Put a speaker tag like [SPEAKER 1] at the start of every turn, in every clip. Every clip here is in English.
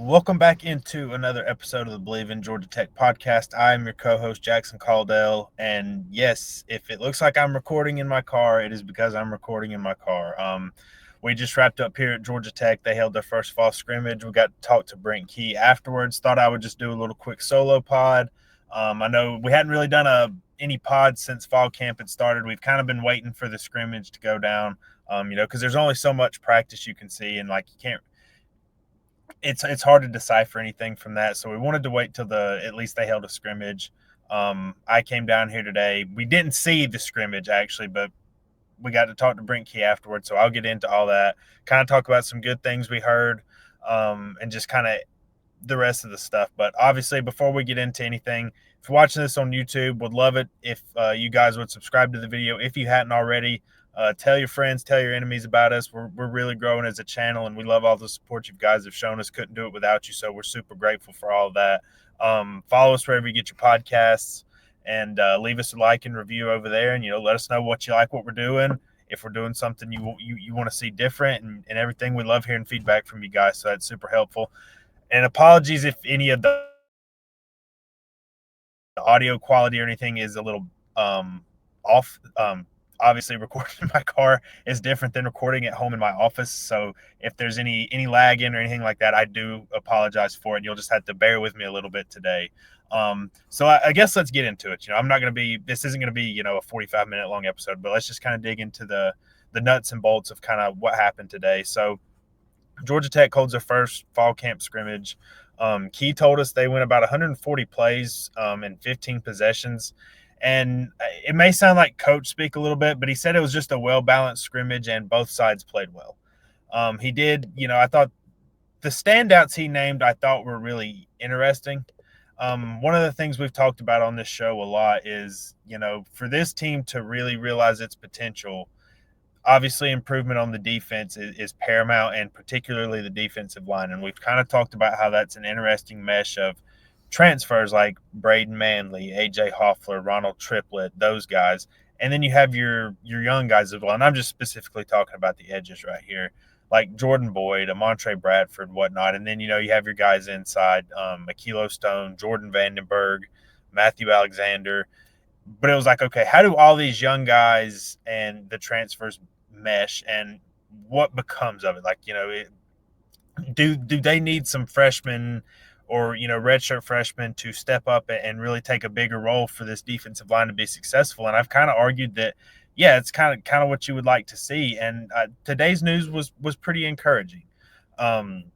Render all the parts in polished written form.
[SPEAKER 1] Welcome back into another episode of the Believe in Georgia Tech podcast. I am your co-host Jackson Caudell, and yes, if it looks like I'm recording in my car, it is because I'm recording in my car. We just wrapped up here at Georgia Tech. They held their first fall scrimmage. We got to talk to Brent Key afterwards. Thought I would just do a little quick solo pod. I know we hadn't really done any pods since fall camp had started. We've kind of been waiting for the scrimmage to go down. Because there's only so much practice you can see, and like you can't it's hard to decipher anything from that. So we wanted to wait till at least they held a scrimmage. I came down here today. We didn't see the scrimmage actually, but we got to talk to Brent Key afterwards. So I'll get into all that, kind of talk about some good things we heard, and just kind of the rest of the stuff. But obviously, before we get into anything, if you're watching this on YouTube, would love it if you guys would subscribe to the video if you hadn't already. Tell your friends, tell your enemies about us. We're really growing as a channel, and we love all the support you guys have shown us. Couldn't do it without you, so we're super grateful for all of that. Follow us wherever you get your podcasts, and leave us a like and review over there, and let us know what you like, what we're doing. If we're doing something you want to see different, and everything, we love hearing feedback from you guys, so that's super helpful. And apologies if any of the audio quality or anything is a little off. Obviously, recording in my car is different than recording at home in my office. So if there's any lag in or anything like that, I do apologize for it. You'll just have to bear with me a little bit today. So I guess let's get into it. I'm not going to be. This isn't going to be a 45-minute long episode, but let's just kind of dig into the nuts and bolts of kind of what happened today. So Georgia Tech holds their first fall camp scrimmage. Key told us they went about 140 plays in 15 possessions. And it may sound like coach speak a little bit, but he said it was just a well-balanced scrimmage and both sides played well. He did, I thought the standouts he named I thought were really interesting. One of the things we've talked about on this show a lot is, for this team to really realize its potential, obviously improvement on the defense is paramount, and particularly the defensive line. And we've kind of talked about how that's an interesting mesh of transfers like Braden Manley, AJ Hoffler, Ronald Triplett, those guys. And then you have your young guys as well. And I'm just specifically talking about the edges right here, like Jordan Boyd, Amontre Bradford, whatnot. And then, you have your guys inside, Akilo Stone, Jordan Vandenberg, Matthew Alexander. But it was like, okay, how do all these young guys and the transfers mesh, and what becomes of it? Like, do they need some freshmen or redshirt freshmen to step up and really take a bigger role for this defensive line to be successful? And I've kind of argued that, yeah, it's kind of what you would like to see. And today's news was pretty encouraging. The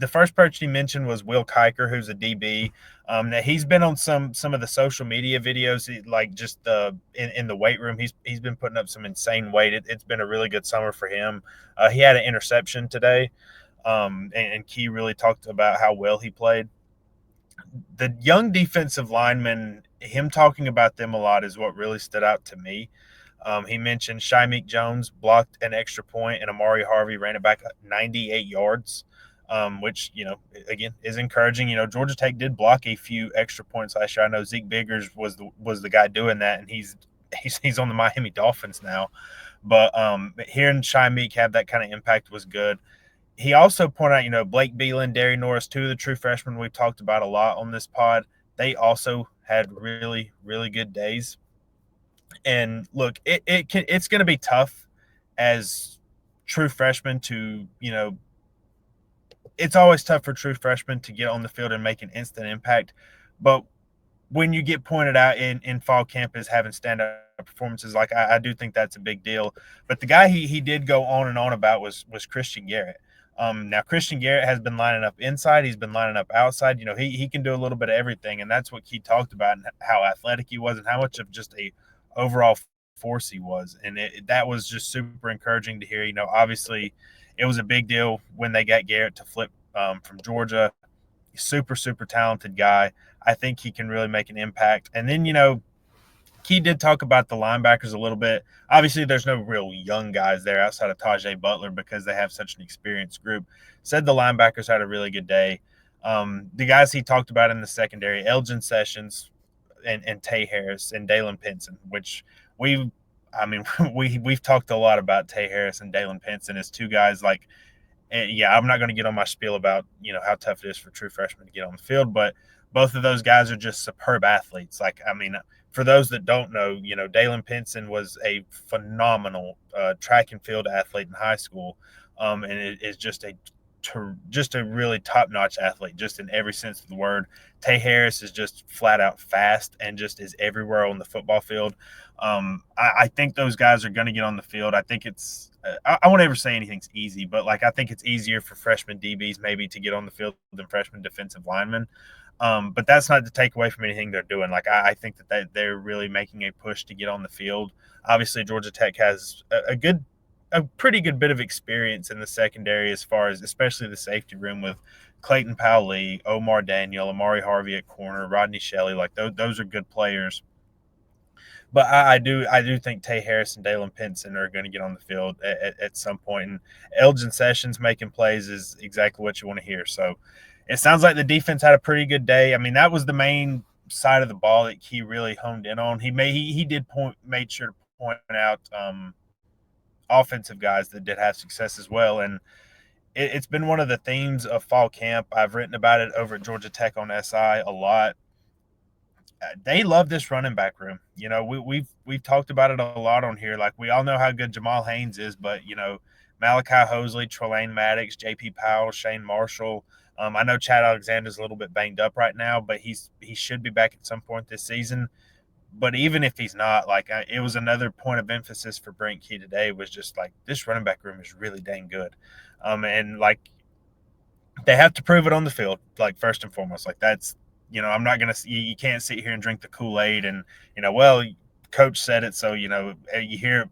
[SPEAKER 1] first person he mentioned was Will Kiker, who's a DB. That he's been on some of the social media videos, like just in the weight room. He's been putting up some insane weight. It's been a really good summer for him. He had an interception today, and Key really talked about how well he played. The young defensive linemen, him talking about them a lot is what really stood out to me. He mentioned Shymeek Jones blocked an extra point, and Amari Harvey ran it back 98 yards, which, again, is encouraging. Georgia Tech did block a few extra points last year. I know Zeke Biggers was the guy doing that, and he's on the Miami Dolphins now. But hearing Shymeek have that kind of impact was good. He also pointed out, Blake Beelan, Derry Norris, two of the true freshmen we've talked about a lot on this pod, they also had really, really good days. And look, it's going to be tough as true freshmen to, it's always tough for true freshmen to get on the field and make an instant impact. But when you get pointed out in fall camp as having standout performances, like I do think that's a big deal. But the guy he did go on and on about was Christian Garrett. Now, Christian Garrett has been lining up inside. He's been lining up outside. He can do a little bit of everything, and that's what he talked about, and how athletic he was and how much of just a overall force he was. And that was just super encouraging to hear. Obviously, it was a big deal when they got Garrett to flip from Georgia. Super, super talented guy. I think he can really make an impact. And then, Key did talk about the linebackers a little bit. Obviously, there's no real young guys there outside of Tajay Butler because they have such an experienced group. Said the linebackers had a really good day. The guys he talked about in the secondary, Elgin Sessions and Tay Harris and Dalen Pinson, which we've talked a lot about Tay Harris and Dalen Pinson as two guys like And yeah, I'm not going to get on my spiel about how tough it is for true freshmen to get on the field, but both of those guys are just superb athletes. Like, I mean, for those that don't know, Dalen Pinson was a phenomenal track and field athlete in high school, and it is just a really top notch athlete, just in every sense of the word. Tay Harris is just flat out fast and just is everywhere on the football field. I think those guys are going to get on the field. I think it's I won't ever say anything's easy, but like I think it's easier for freshman DBs maybe to get on the field than freshman defensive linemen. But that's not to take away from anything they're doing. Like I think that they're really making a push to get on the field. Obviously, Georgia Tech has a pretty good bit of experience in the secondary as far as especially the safety room with Clayton Powell, Omar Daniel, Amari Harvey at corner, Rodney Shelley. Like those are good players. But I do think Tay Harris and Dalen Pinson are going to get on the field at some point. And Elgin Sessions making plays is exactly what you want to hear. So it sounds like the defense had a pretty good day. I mean, that was the main side of the ball that he really honed in on. He did made sure to point out offensive guys that did have success as well. And it's been one of the themes of fall camp. I've written about it over at Georgia Tech on SI a lot. They love this running back room. We've talked about it a lot on here. Like we all know how good Jamal Haynes is, but Malachi Hosley, Trelane Maddox, J.P. Powell, Shane Marshall. I know Chad Alexander's a little bit banged up right now, but he should be back at some point this season. But even if he's not, like it was another point of emphasis for Brent Key today was just like this running back room is really dang good, and like they have to prove it on the field. Like first and foremost, like that's I'm not gonna you can't sit here and drink the Kool-Aid and well coach said it, so you hear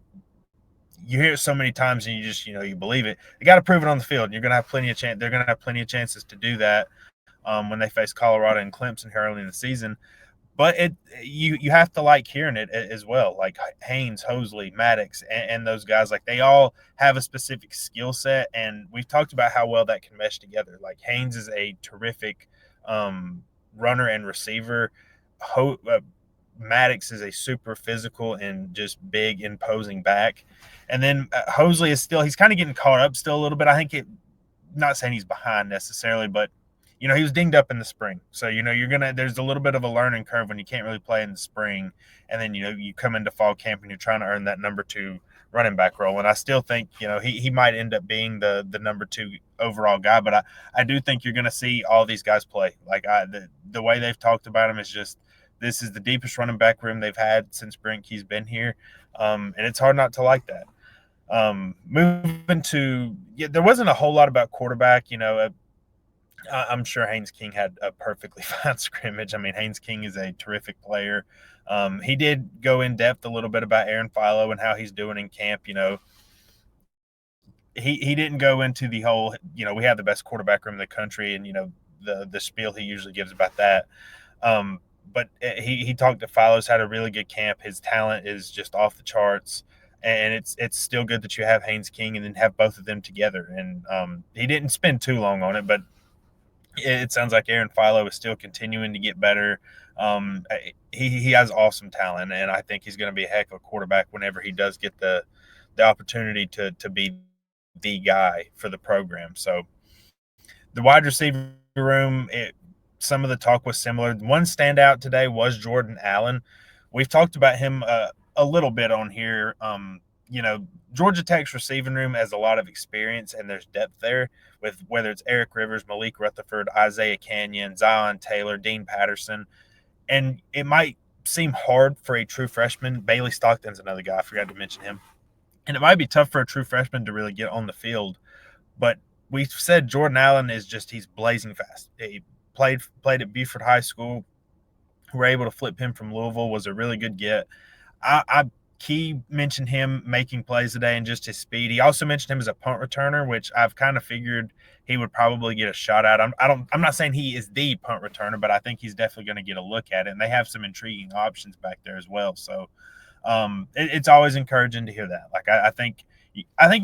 [SPEAKER 1] it so many times and you just you believe it. You got to prove it on the field. You're gonna have plenty of chance. They're gonna have plenty of chances to do that when they face Colorado and Clemson here early in the season. But you have to like hearing it as well. Like Haynes, Hosley, Maddox, and those guys, like they all have a specific skill set, and we've talked about how well that can mesh together. Like Haynes is a terrific runner and receiver. Maddox is a super physical and just big, imposing back. And then Hosley is he's kind of getting caught up still a little bit. I think not saying he's behind necessarily, but he was dinged up in the spring. So, there's a little bit of a learning curve when you can't really play in the spring. And then, you come into fall camp and you're trying to earn that number 2 running back role. And I still think, he might end up being the number 2 overall guy. But I do think you're going to see all these guys play. Like the way they've talked about him is just, this is the deepest running back room they've had since Brent Key's been here. And it's hard not to like that. Moving to, there wasn't a whole lot about quarterback, I'm sure Haynes King had a perfectly fine scrimmage. I mean, Haynes King is a terrific player. He did go in depth a little bit about Aaron Philo and how he's doing in camp. He didn't go into the whole, we have the best quarterback room in the country and, the spiel he usually gives about that. But he talked to Philo's had a really good camp. His talent is just off the charts. And it's still good that you have Haynes King and then have both of them together. And he didn't spend too long on it, but it sounds like Aaron Philo is still continuing to get better. He has awesome talent, and I think he's going to be a heck of a quarterback whenever he does get the opportunity to be the guy for the program. So the wide receiver room, some of the talk was similar. One standout today was Jordan Allen. We've talked about him a little bit on here. Georgia Tech's receiving room has a lot of experience and there's depth there with whether it's Eric Rivers, Malik Rutherford, Isaiah Canyon, Zion Taylor, Dean Patterson. And it might seem hard for a true freshman. Bailey Stockton's another guy. I forgot to mention him. And it might be tough for a true freshman to really get on the field. But we've said Jordan Allen he's blazing fast. He played at Buford High School. We were able to flip him from Louisville, was a really good get. Key mentioned him making plays today and just his speed. He also mentioned him as a punt returner, which I've kind of figured he would probably get a shot at. I'm not saying he is the punt returner, but I think he's definitely going to get a look at it. And they have some intriguing options back there as well. So it's always encouraging to hear that. Like I think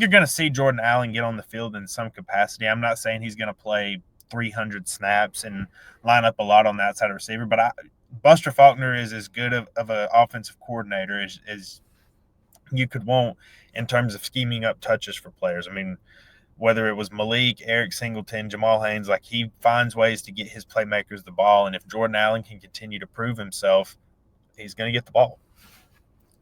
[SPEAKER 1] you're going to see Jordan Allen get on the field in some capacity. I'm not saying he's going to play 300 snaps and line up a lot on the outside receiver, but Buster Faulkner is as good of an offensive coordinator as you could want in terms of scheming up touches for players. I mean, whether it was Malik, Eric Singleton, Jamal Haynes, like he finds ways to get his playmakers the ball. And if Jordan Allen can continue to prove himself, he's going to get the ball.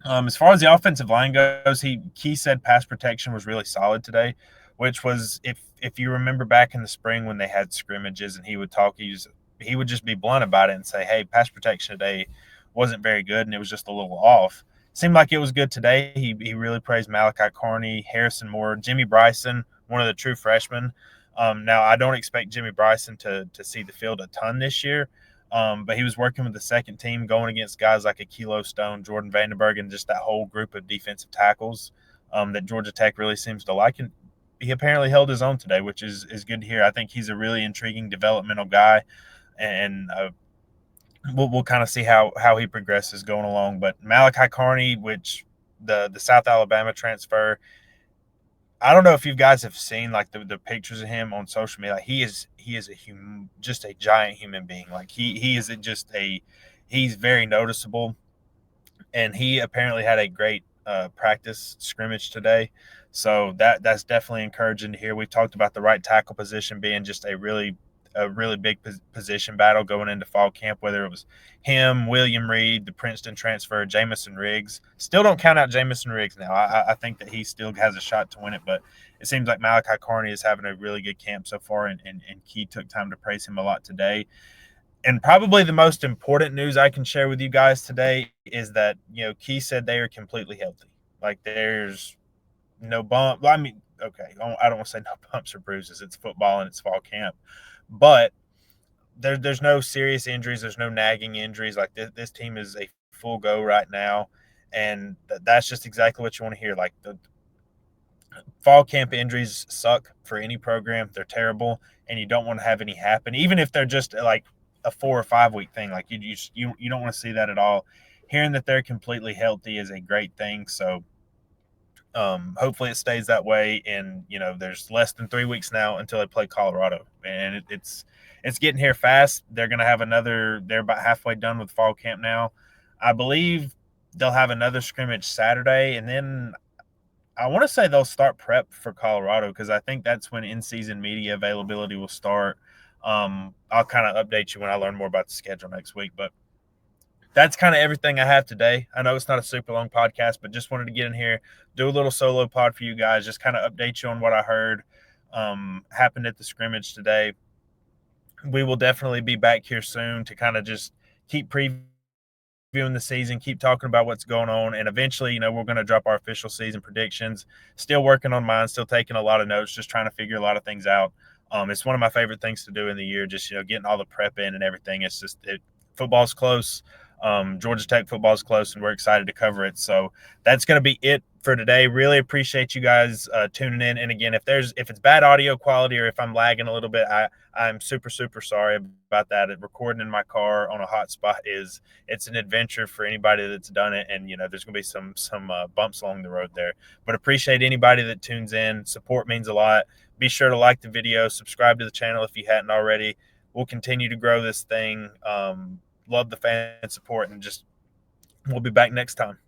[SPEAKER 1] As far as the offensive line goes, he said pass protection was really solid today, which was if you remember back in the spring when they had scrimmages and he would talk, he would just be blunt about it and say, "Hey, pass protection today wasn't very good and it was just a little off." Seemed like it was good today. He really praised Malachi Carney, Harrison Moore, Jimmy Bryson, one of the true freshmen. Now I don't expect Jimmy Bryson to see the field a ton this year. But he was working with the second team, going against guys like Akilo Stone, Jordan Vandenberg, and just that whole group of defensive tackles that Georgia Tech really seems to like. And he apparently held his own today, which is good to hear. I think he's a really intriguing developmental guy, and we'll kind of see how he progresses going along. But Malachi Carney, which the South Alabama transfer, I don't know if you guys have seen like the pictures of him on social media. Like, he is just a giant human being. Like he is just he's very noticeable, and he apparently had a great practice scrimmage today. So that's definitely encouraging to hear. We've talked about the right tackle position being just a really big position battle going into fall camp, whether it was him, William Reed, the Princeton transfer, Jamison Riggs. Still don't count out Jamison Riggs now. I think that he still has a shot to win it, but it seems like Malachi Carney is having a really good camp so far, and Key took time to praise him a lot today. And probably the most important news I can share with you guys today is that, Key said they are completely healthy. Like there's no bump. I mean, okay, I don't want to say no bumps or bruises. It's football and it's fall camp. But there's no serious injuries. There's no nagging injuries. Like this team is a full go right now, and that's just exactly what you want to hear. Like the fall camp injuries suck for any program. They're terrible, and you don't want to have any happen, even if they're just like a 4 or 5 week thing. Like you don't want to see that at all. Hearing that they're completely healthy is a great thing. So hopefully it stays that way. And there's less than 3 weeks now until they play Colorado, and it's getting here fast. They're going to have they're about halfway done with fall camp now. I believe they'll have another scrimmage Saturday, and then I want to say they'll start prep for Colorado, because I think that's when in-season media availability will start. I'll kind of update you when I learn more about the schedule next week, but that's kind of everything I have today. I know it's not a super long podcast, but just wanted to get in here, do a little solo pod for you guys, just kind of update you on what I heard happened at the scrimmage today. We will definitely be back here soon to kind of just keep previewing the season, keep talking about what's going on, and eventually, we're going to drop our official season predictions. Still working on mine, still taking a lot of notes, just trying to figure a lot of things out. It's one of my favorite things to do in the year, just getting all the prep in and everything. It's just football's close. Georgia Tech football is close, and we're excited to cover it. So that's going to be it for today. Really appreciate you guys tuning in. And again, if it's bad audio quality or if I'm lagging a little bit, I'm super sorry about that. Recording in my car on a hot spot it's an adventure for anybody that's done it, and there's going to be some bumps along the road there. But appreciate anybody that tunes in. Support means a lot. Be sure to like the video, subscribe to the channel if you hadn't already. We'll continue to grow this thing. Love the fan support, and we'll be back next time.